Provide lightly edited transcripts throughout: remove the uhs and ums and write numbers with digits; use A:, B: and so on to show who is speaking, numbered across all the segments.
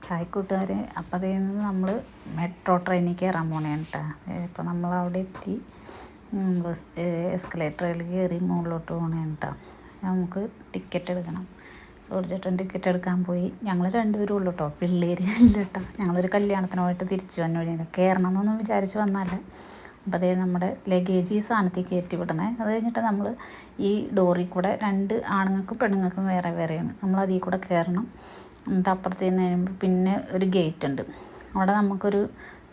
A: Hi കൂട്ടുകാരെ, അപ്പോൾ അതിൽ നിന്ന് നമ്മൾ മെട്രോ ട്രെയിനിൽ കയറാൻ പോണേണ് കേട്ടോ. ഇപ്പോൾ നമ്മളവിടെ എത്തി. എസ്കലേറ്ററിൽ കയറി മുകളിലോട്ട് പോണേണ് കേട്ടോ. നമുക്ക് ടിക്കറ്റ് എടുക്കണം. സോൾജേട്ടൻ ടിക്കറ്റ് എടുക്കാൻ പോയി. ഞങ്ങൾ രണ്ടുപേരും ഉള്ളൂ കേട്ടോ, പിള്ളേർ ഇല്ല കേട്ടോ. ഞങ്ങളൊരു കല്യാണത്തിന് പോയിട്ട് തിരിച്ച് വന്ന വഴിയാണ്. കയറണം എന്നൊന്നും വിചാരിച്ച് വന്നല്ല. അപ്പോൾ അതേ നമ്മുടെ ലഗേജ് ഈ സാധനത്തിൽ കയറ്റി വിടണേ. അത് കഴിഞ്ഞിട്ട് നമ്മൾ ഈ ഡോറിൽ കൂടെ രണ്ട് ആണുങ്ങൾക്കും പെണ്ണുങ്ങൾക്കും വേറെ വേറെയാണ്. നമ്മൾ അതിൽ കൂടെ കയറണം. എന്നിട്ട് അപ്പുറത്തേന്ന് കഴിയുമ്പോൾ പിന്നെ ഒരു ഗേറ്റ് ഉണ്ട്. അവിടെ നമുക്കൊരു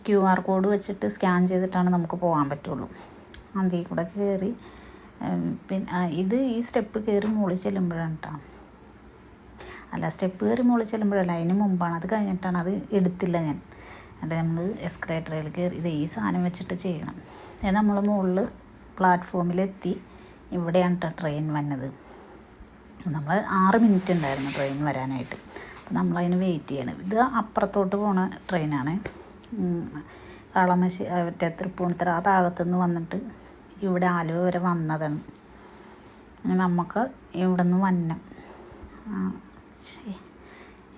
A: QR കോഡ് വെച്ചിട്ട് സ്കാൻ ചെയ്തിട്ടാണ് നമുക്ക് പോകാൻ പറ്റുള്ളൂ. അതിൽ കൂടെ കയറി പിന്നെ ഇത് ഈ സ്റ്റെപ്പ് കയറി മുകളിൽ ചെല്ലുമ്പോഴാണ് കേട്ടോ. അല്ല, സ്റ്റെപ്പ് കയറി മുകളിൽ ചെല്ലുമ്പോഴല്ല, അതിന് മുമ്പാണ്. അത് കഴിഞ്ഞിട്ടാണ്. അത് എടുത്തില്ല ഞാൻ. അത് നമ്മൾ എസ്കലേറ്ററിൽ കയറി ഇത് ഈ സാധനം വെച്ചിട്ട് ചെയ്യണം. അത് നമ്മൾ മുകളിൽ പ്ലാറ്റ്ഫോമിലെത്തി. ഇവിടെയാണ് കേട്ടോ ട്രെയിൻ വന്നത്. നമ്മൾ 6 മിനിറ്റ് ഉണ്ടായിരുന്നു ട്രെയിൻ വരാനായിട്ട്. അപ്പോൾ നമ്മളതിന് വെയിറ്റ് ചെയ്യണം. ഇത് അപ്പുറത്തോട്ട് പോണ ട്രെയിനാണ്. കളമശ്ശേരി മറ്റേ തൃപ്പൂണിത്തുറ ആ ഭാഗത്തുനിന്ന് വന്നിട്ട് ഇവിടെ ആലുവ വരെ വന്നതാണ്. നമുക്ക് ഇവിടെ നിന്ന് വന്നം.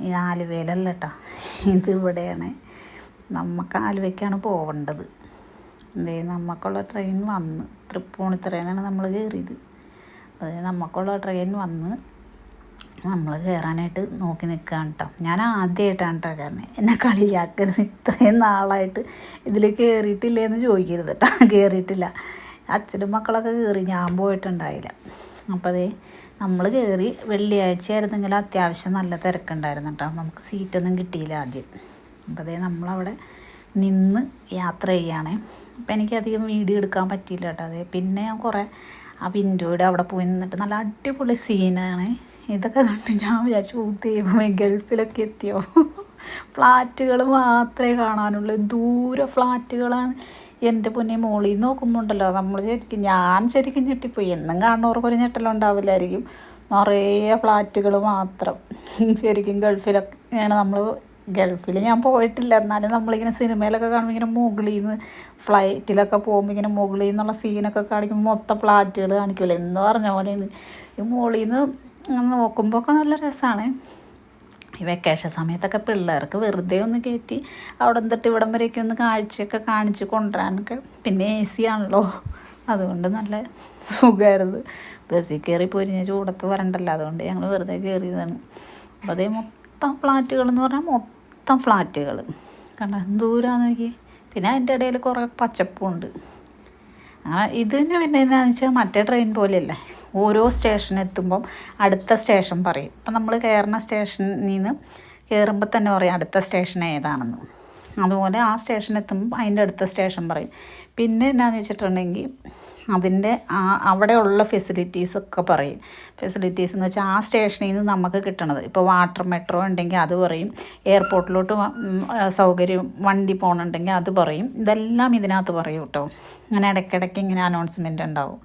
A: ഈ ആലുവയിലല്ല കേട്ടോ, ഇത് ഇവിടെയാണ്. നമുക്ക് ആലുവയ്ക്കാണ് പോവേണ്ടത്. നമുക്കുള്ള ട്രെയിൻ വന്ന് തൃപ്പൂണിത്തുറയിൽ നിന്നാണ് നമ്മൾ കയറിയത്. അത് നമുക്കുള്ള ട്രെയിൻ വന്ന് നമ്മൾ കയറാനായിട്ട് നോക്കി നിൽക്കുകയാണ് കേട്ടോ. ഞാൻ ആദ്യമായിട്ടാണ് കേട്ടോ കാരണം എന്നെ കളിയാക്കരുത്. ഇത്രയും നാളായിട്ട് ഇതിൽ കയറിയിട്ടില്ലേ എന്ന് ചോദിക്കരുത് കേട്ടോ. കയറിയിട്ടില്ല. അച്ഛനും മക്കളൊക്കെ കയറി, ഞാൻ പോയിട്ടുണ്ടായില്ല. അപ്പോൾ അതേ നമ്മൾ കയറി. വെള്ളിയാഴ്ച ആയിരുന്നെങ്കിൽ അത്യാവശ്യം നല്ല തിരക്കുണ്ടായിരുന്നു കേട്ടോ. നമുക്ക് സീറ്റൊന്നും കിട്ടിയില്ല ആദ്യം. അപ്പോൾ അതേ നമ്മളവിടെ നിന്ന് യാത്ര ചെയ്യുകയാണേ. അപ്പോൾ എനിക്കധികം വീഡിയോ എടുക്കാൻ പറ്റിയില്ല കേട്ടോ. അതേ പിന്നെ ഞാൻ കുറേ ആ വിൻഡോയുടെ അവിടെ പോയി നിന്നിട്ട് നല്ല അടിപൊളി സീനാണ്. ഇതൊക്കെ കണ്ട് ഞാൻ വിചാരിച്ചു ദൈവമേ ഗൾഫിലൊക്കെ എത്തിയോ. ഫ്ലാറ്റുകൾ മാത്രമേ കാണാനുള്ളൂ. ദൂരെ ഫ്ലാറ്റുകളാണ്. എൻ്റെ പൊന്നെ, മോളിൽ നിന്ന് നോക്കുമ്പോൾ ഉണ്ടല്ലോ നമ്മൾ ഞാൻ ശരിക്കും ഞെട്ടിപ്പോയി. എന്നും കാണുന്നവർക്കൊരു ഞെട്ടലുണ്ടാവില്ലായിരിക്കും. നിറയെ ഫ്ലാറ്റുകൾ മാത്രം. ശരിക്കും ഗൾഫിലൊക്കെയാണ്. ഗൾഫിൽ ഞാൻ പോയിട്ടില്ല, എന്നാലും നമ്മളിങ്ങനെ സിനിമയിലൊക്കെ കാണുമ്പോൾ ഇങ്ങനെ മുകളിൽ നിന്ന് ഫ്ലൈറ്റിലൊക്കെ പോകുമ്പോൾ ഇങ്ങനെ മുകളിൽ നിന്നുള്ള സീനൊക്കെ കാണിക്കുമ്പോൾ മൊത്തം ഫ്ലാറ്റുകൾ കാണിക്കുമല്ലോ എന്ന് പറഞ്ഞ പോലെയാണ്. ഈ മുകളിൽ നിന്ന് നോക്കുമ്പോൾ ഒക്കെ നല്ല രസമാണ്. ഈ വെക്കേഷൻ സമയത്തൊക്കെ പിള്ളേർക്ക് വെറുതെ ഒന്ന് കയറ്റി അവിടെ തൊട്ട് ഇവിടം വരെയൊക്കെ ഒന്ന് കാഴ്ചയൊക്കെ കാണിച്ച് കൊണ്ടുവരാനൊക്കെ. പിന്നെ AC ആണല്ലോ, അതുകൊണ്ട് നല്ല സുഖമായിരുന്നു. ബസ്സിൽ കയറി പോയി ചൂടത്ത് വരണ്ടല്ലോ, അതുകൊണ്ട് ഞങ്ങൾ വെറുതെ കയറിയതാണ്. അപ്പോൾ അതേ മൊത്തം ഫ്ലാറ്റുകൾ എന്ന് പറഞ്ഞാൽ മൊത്തം ഫ്ലാറ്റുകൾ കണ്ട ദൂരാന്ന് നോക്കി. പിന്നെ അതിൻ്റെ ഇടയിൽ കുറേ പച്ചപ്പുണ്ട്. അങ്ങനെ ഇതിന് പിന്നെ എന്നാന്ന് വെച്ചാൽ മറ്റേ ട്രെയിൻ പോലെയല്ലേ, ഓരോ സ്റ്റേഷൻ എത്തുമ്പം അടുത്ത സ്റ്റേഷൻ പറയും. ഇപ്പം നമ്മൾ കയറുന്ന സ്റ്റേഷനിൽ നിന്ന് കയറുമ്പോൾ തന്നെ പറയും അടുത്ത സ്റ്റേഷൻ ഏതാണെന്ന്. അതുപോലെ ആ സ്റ്റേഷൻ എത്തുമ്പോൾ അതിൻ്റെ അടുത്ത സ്റ്റേഷൻ പറയും. പിന്നെ എന്നാന്ന് വെച്ചിട്ടുണ്ടെങ്കിൽ അതിൻ്റെ അവിടെയുള്ള ഫെസിലിറ്റീസൊക്കെ പറയും. ഫെസിലിറ്റീസ് എന്ന് വെച്ചാൽ ആ സ്റ്റേഷനിൽ നിന്ന് നമുക്ക് കിട്ടണത്. ഇപ്പോൾ വാട്ടർ മെട്രോ ഉണ്ടെങ്കിൽ അത് പറയും. എയർപോർട്ടിലോട്ട് സൗകര്യം വണ്ടി പോകണമെന്നുണ്ടെങ്കിൽ അത് പറയും. ഇതെല്ലാം ഇതിനകത്ത് പറയും കേട്ടോ. ഇങ്ങനെ ഇടയ്ക്കിടയ്ക്ക് ഇങ്ങനെ അനൗൺസ്മെൻ്റ് ഉണ്ടാവും.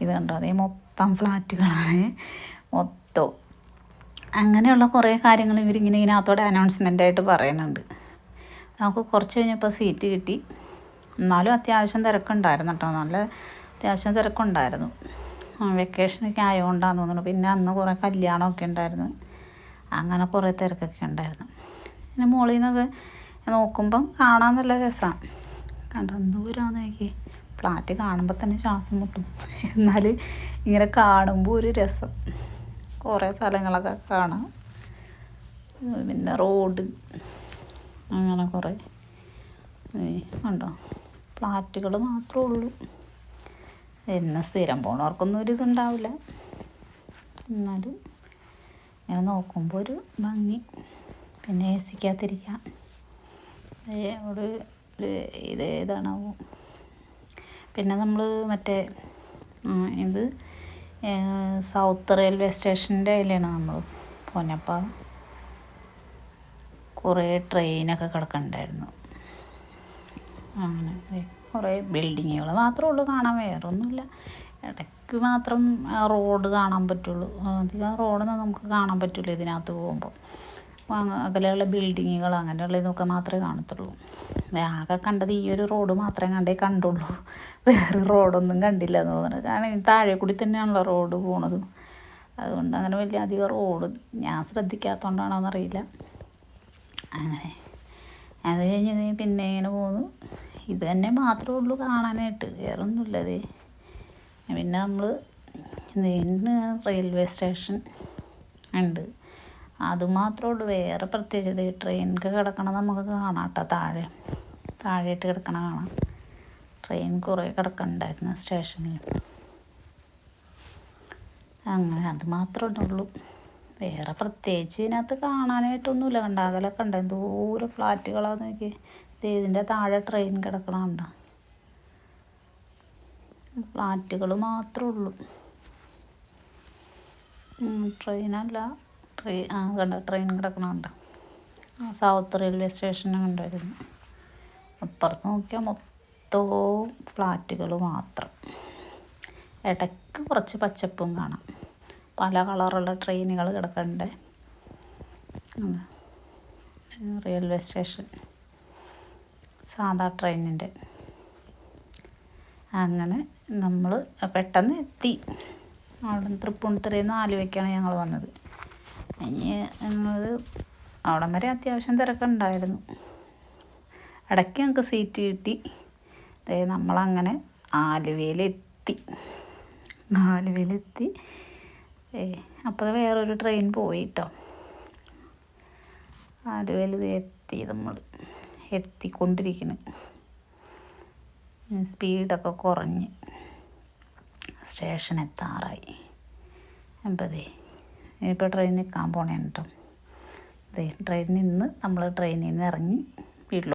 A: ഇത് കണ്ടോ, അതേ മൊത്തം ഫ്ലാറ്റുകളാണ് മൊത്തം. അങ്ങനെയുള്ള കുറേ കാര്യങ്ങൾ ഇവരിങ്ങനെ ഇതിനകത്തോടെ അനൗൺസ്മെൻ്റായിട്ട് പറയുന്നുണ്ട്. നമുക്ക് കുറച്ച് കഴിഞ്ഞപ്പോൾ സീറ്റ് കിട്ടി. എന്നാലും അത്യാവശ്യം തിരക്കുണ്ടായിരുന്നു കേട്ടോ. നല്ല അത്യാവശ്യം തിരക്കുണ്ടായിരുന്നു. വെക്കേഷനൊക്കെ ആയതുകൊണ്ടാണെന്ന് തോന്നുന്നു. പിന്നെ അന്ന് കുറേ കല്യാണമൊക്കെ ഉണ്ടായിരുന്നു. അങ്ങനെ കുറേ തിരക്കൊക്കെ ഉണ്ടായിരുന്നു. പിന്നെ മുകളിൽ നിന്നൊക്കെ നോക്കുമ്പം കാണാൻ നല്ല രസമാണ്. കണ്ടോ ദൂരമാണെന്ന് നോക്കി. ഫ്ലാറ്റ് കാണുമ്പോൾ തന്നെ ശ്വാസം മുട്ടും. എന്നാൽ ഇങ്ങനെ കാണുമ്പോൾ ഒരു രസം. കുറേ സ്ഥലങ്ങളൊക്കെ കാണാം. പിന്നെ റോഡ് അങ്ങനെ കുറേ കണ്ടോ ഫ്ലാറ്റുകൾ മാത്രമേ ഉള്ളൂ. എന്നെ സ്ഥിരം പോണവർക്കൊന്നും ഒരു ഇതുണ്ടാവില്ല. എന്നാലും ഇങ്ങനെ നോക്കുമ്പോൾ ഒരു ഭംഗി. പിന്നെ AC-ക്കകത്തിരിക്കാം. അവിടെ ഇത് ഏതാണാവോ. പിന്നെ നമ്മൾ മറ്റേ ഇത് സൗത്ത് റെയിൽവേ സ്റ്റേഷൻ്റെ അതിലാണ് നമ്മൾ പോന്നപ്പോൾ കുറേ ട്രെയിനൊക്കെ കിടക്കണ്ടായിരുന്നു. അങ്ങനെ കുറേ ബിൽഡിങ്ങുകൾ മാത്രമേ ഉള്ളൂ കാണാൻ, വേറൊന്നുമില്ല. ഇടയ്ക്ക് മാത്രം റോഡ് കാണാൻ പറ്റുള്ളൂ. അധികം റോഡൊന്നും നമുക്ക് കാണാൻ പറ്റില്ല ഇതിനകത്ത് പോകുമ്പോൾ. അകലെയുള്ള ബിൽഡിങ്ങുകൾ അങ്ങനെയുള്ള ഇതൊക്കെ മാത്രമേ കാണത്തുള്ളൂ. ആകെ കണ്ടത് ഈ ഒരു റോഡ് മാത്രമേ കണ്ടുള്ളൂ. വേറെ റോഡൊന്നും കണ്ടില്ല എന്ന് തോന്നുന്നത്. കാരണം ഈ താഴെ കൂടി തന്നെയാണല്ലോ റോഡ് പോണത്. അതുകൊണ്ട് അങ്ങനെ വലിയ അധികം റോഡ് ഞാൻ ശ്രദ്ധിക്കാത്തതുകൊണ്ടാണോ എന്നറിയില്ല. അങ്ങനെ അത് കഴിഞ്ഞ് പിന്നെ ഇങ്ങനെ പോന്നു. ഇത് തന്നെ മാത്രമേ ഉള്ളൂ കാണാനായിട്ട്, വേറെ ഒന്നുമില്ലത്. പിന്നെ നമ്മൾ ഇന്ന് റെയിൽവേ സ്റ്റേഷൻ ഉണ്ട്, അതുമാത്രമേ ഉള്ളൂ വേറെ പ്രത്യേകിച്ച്. ട്രെയിനൊക്കെ കിടക്കണം നമുക്ക് കാണാം കേട്ടോ, താഴെയിട്ട് കിടക്കണ കാണാം. ട്രെയിൻ കുറേ കിടക്കണ്ടായിരുന്നു സ്റ്റേഷനിൽ. അങ്ങനെ അത് മാത്രമേ ഉള്ളൂ, വേറെ പ്രത്യേകിച്ച് ഇതിനകത്ത് കാണാനായിട്ടൊന്നുമില്ല. കണ്ടാകലൊക്കെ ഉണ്ട്, എന്തോരം ഫ്ലാറ്റുകളാന്ന് നോക്കി. ഇതിൻ്റെ താഴെ ട്രെയിൻ കിടക്കണുണ്ട്, ഫ്ലാറ്റുകൾ മാത്രമേ ഉള്ളൂ. ട്രെയിനല്ല, കണ്ട ട്രെയിൻ കിടക്കണുണ്ട്. സൗത്ത് റെയിൽവേ സ്റ്റേഷനും ഉണ്ടായിരുന്നു. അപ്പുറത്ത് നോക്കിയാൽ മൊത്തവും ഫ്ലാറ്റുകൾ മാത്രം. ഇടയ്ക്ക് കുറച്ച് പച്ചപ്പും കാണാം. പല കളറുള്ള ട്രെയിനുകൾ കിടക്കണ്ടേ. റെയിൽവേ സ്റ്റേഷൻ സാധാ ട്രെയിനിൻ്റെ. അങ്ങനെ നമ്മൾ പെട്ടെന്ന് എത്തി. അവിടെ തൃപ്പൂണിത്തുറയിൽ നിന്ന് ആലുവയ്ക്കാണ് ഞങ്ങൾ വന്നത്. ഇനി ഞങ്ങളത് അവിടം വരെ അത്യാവശ്യം തിരക്കുണ്ടായിരുന്നു. ഇടയ്ക്ക് ഞങ്ങൾക്ക് സീറ്റ് കിട്ടി. നമ്മളങ്ങനെ ആലുവയിലെത്തി. അപ്പോൾ വേറൊരു ട്രെയിൻ പോയി കേട്ടോ. ആലുവയിൽ നമ്മൾ എത്തിക്കൊണ്ടിരിക്കുന്നു. സ്പീഡൊക്കെ കുറഞ്ഞ് സ്റ്റേഷൻ എത്താറായി. അപ്പോൾ ഇപ്പോൾ ട്രെയിൻ നിൽക്കാൻ പോണേ കേട്ടോ. ട്രെയിനിൽ നിന്ന് നമ്മൾ ട്രെയിനിൽ നിന്ന് ഇറങ്ങി വീട്ടിൽ